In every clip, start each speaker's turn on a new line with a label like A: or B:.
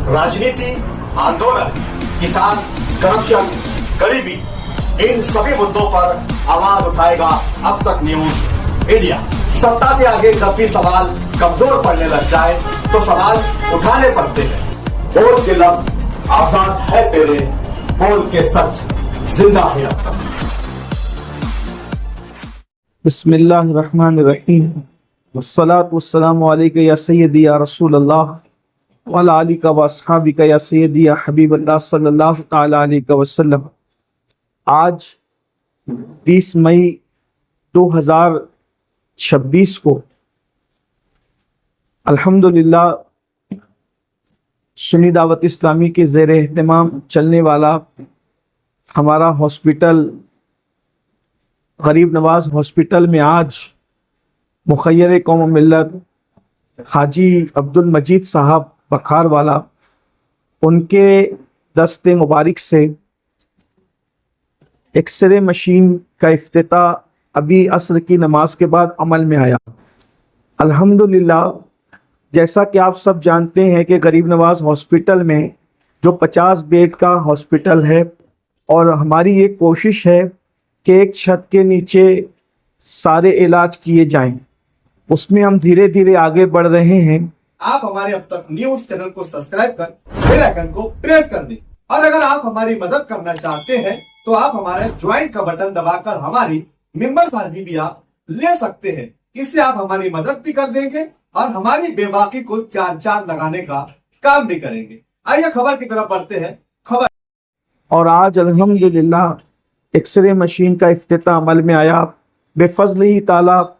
A: राजनीति, आंदोलन, किसान, करप्शन, गरीबी, इन सभी मुद्दों पर आवाज उठाएगा अब तक न्यूज इंडिया। सत्ता के आगे जब भी सवाल कमजोर पड़ने लग जाए तो सवाल उठाने पड़ते हैं। बोल के लफ्ज आजाद है तेरे, बोल के सच जिंदा है अब तक।
B: बिस्मिल्लाहिर्रहमानिर्रहीम वस्सलातु वस्सलामु अलैका या सय्यदी या रसूल अल्लाह व अला आलिका व अस्हाबिका या सय्यदी या हबीब अल्लाह सल्लल्लाहु तआला अलैहि वसल्लम। आज 30 मई 2026 को अल्हम्दुलिल्लाह सुन्नी दावत इस्लामी के ज़ेर एहतमाम चलने वाला हमारा हॉस्पिटल गरीब नवाज हॉस्पिटल में आज मुखय्यर कौम मिल्लत हाजी अब्दुल मजीद साहब बखार वाला उनके दस्ते मुबारक से एक्सरे मशीन का इफ्तिताह अभी असर की नमाज के बाद अमल में आया। अल्हम्दुलिल्लाह, जैसा कि आप सब जानते हैं कि गरीब नवाज हॉस्पिटल में जो 50 बेड का हॉस्पिटल है और हमारी ये कोशिश है कि एक छत के नीचे सारे इलाज किए जाएं, उसमें हम धीरे धीरे आगे बढ़ रहे हैं।
A: आप हमारे अब तक न्यूज चैनल को सब्सक्राइब कर बेल आइकन को प्रेस कर दें और अगर आप हमारी मदद करना चाहते हैं तो आप हमारे ज्वाइन का बटन दबाकर हमारी मेंबर साझी भी आप ले सकते हैं। इससे आप हमारी मदद भी कर देंगे और हमारी बेबाकी को चार चांद लगाने का काम भी करेंगे। आइए खबर की तरफ बढ़ते हैं। खबर
B: और आज अल्हम्दुलिल्लाह एक्सरे मशीन का इफ्तिताह अमल में आया। बेफज़ल ही ताला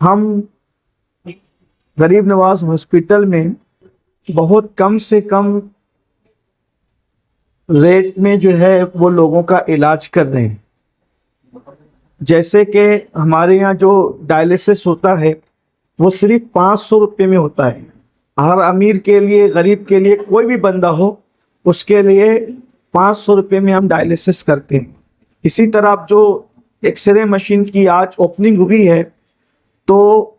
B: हम गरीब नवाज हॉस्पिटल में बहुत कम से कम रेट में जो है वो लोगों का इलाज कर रहे हैं। जैसे कि हमारे यहाँ जो डायलिसिस होता है वो सिर्फ 500 रुपये में होता है। हर अमीर के लिए, गरीब के लिए, कोई भी बंदा हो उसके लिए 500 रुपये में हम डायलिसिस करते हैं। इसी तरह जो एक्सरे मशीन की आज ओपनिंग हुई है तो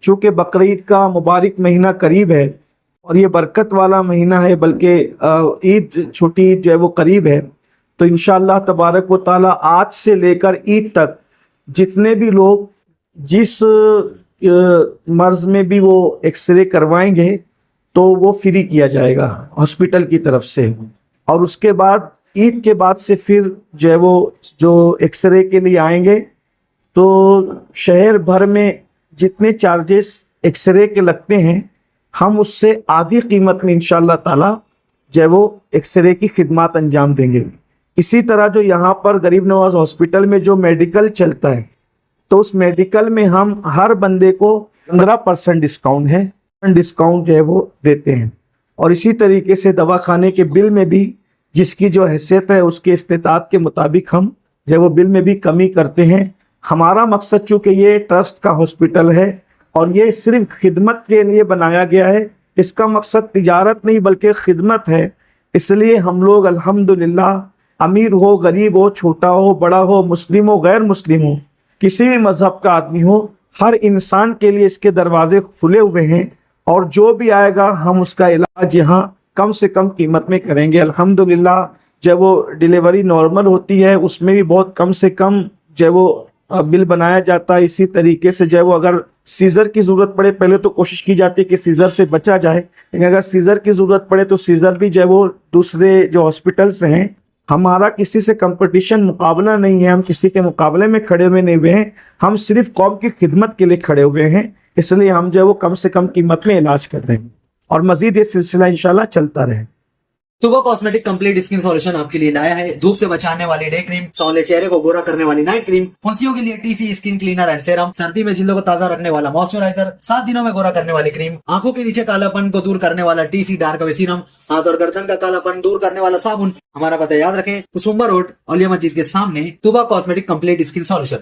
B: चूँकि बकरीद का मुबारक महीना करीब है और ये बरकत वाला महीना है, बल्कि ईद, छोटी ईद जो है वो करीब है, तो इंशाअल्लाह तबारक व ताला आज से लेकर ईद तक जितने भी लोग जिस मर्ज़ में भी वो एक्सरे करवाएंगे तो वो फ्री किया जाएगा हॉस्पिटल की तरफ से। और उसके बाद ईद के बाद से फिर जो है वो जो एक्सरे के लिए आएंगे तो शहर भर में जितने चार्जेस एक्सरे के लगते हैं हम उससे आधी कीमत में इंशाअल्लाह ताला जो है वो एक्सरे की खिदमत अंजाम देंगे। इसी तरह जो यहाँ पर गरीब नवाज हॉस्पिटल में जो मेडिकल चलता है तो उस मेडिकल में हम हर बंदे को 15% डिस्काउंट है, डिस्काउंट जो है वो देते हैं। और इसी तरीके से दवाखाने के बिल में भी जिसकी जो हैसियत है उसके इस्तेताअत के मुताबिक हम जो वो बिल में भी कमी करते हैं। हमारा मकसद चूँकि ये ट्रस्ट का हॉस्पिटल है और ये सिर्फ खिदमत के लिए बनाया गया है, इसका मकसद तिजारत नहीं बल्कि खिदमत है। इसलिए हम लोग अल्हम्दुलिल्लाह अमीर हो, गरीब हो, छोटा हो, बड़ा हो, मुस्लिम हो, गैर मुस्लिम हो, किसी भी मज़हब का आदमी हो, हर इंसान के लिए इसके दरवाजे खुले हुए हैं और जो भी आएगा हम उसका इलाज यहाँ कम से कम कीमत में करेंगे। अल्हम्दुलिल्लाह जब वो डिलीवरी नॉर्मल होती है उसमें भी बहुत कम से कम जब वो बिल बनाया जाता है। इसी तरीके से जो है वो अगर सीज़र की ज़रूरत पड़े, पहले तो कोशिश की जाती है कि सीज़र से बचा जाए, लेकिन अगर सीज़र की ज़रूरत पड़े तो सीज़र भी जो है वो दूसरे जो हॉस्पिटल से हैं। हमारा किसी से कंपटीशन, मुकाबला नहीं है, हम किसी के मुकाबले में खड़े हुए नहीं हुए हैं, हम सिर्फ कौम की खिदमत के लिए खड़े हुए हैं। इसलिए हम जो है वो कम से कम कीमत में इलाज कर रहे हैं और मज़ीद ये सिलसिला इंशाल्लाह चलता रहे।
C: तुबा कॉस्मेटिक कंप्लीट स्किन सॉल्यूशन आपके लिए लाया है धूप से बचाने वाली डे क्रीम, सौंले चेहरे को गोरा करने वाली नाइट क्रीम, फुंसियों के लिए TC skin cleaner and serum, सर्दी में जिल्दों को ताजा रखने वाला मॉइस्चराइजर, 7 दिनों में गोरा करने वाली क्रीम, आंखों के नीचे कालापन को दूर करने वाला टीसी डार्क वे सीरम, हाथ और गर्दन का कालापन दूर करने वाला साबुन। हमारा पता याद रखें, कुसुम्बा रोड, औलिया मस्जिद के सामने, तुबा कॉस्मेटिक कंप्लीट स्किन सॉल्यूशन।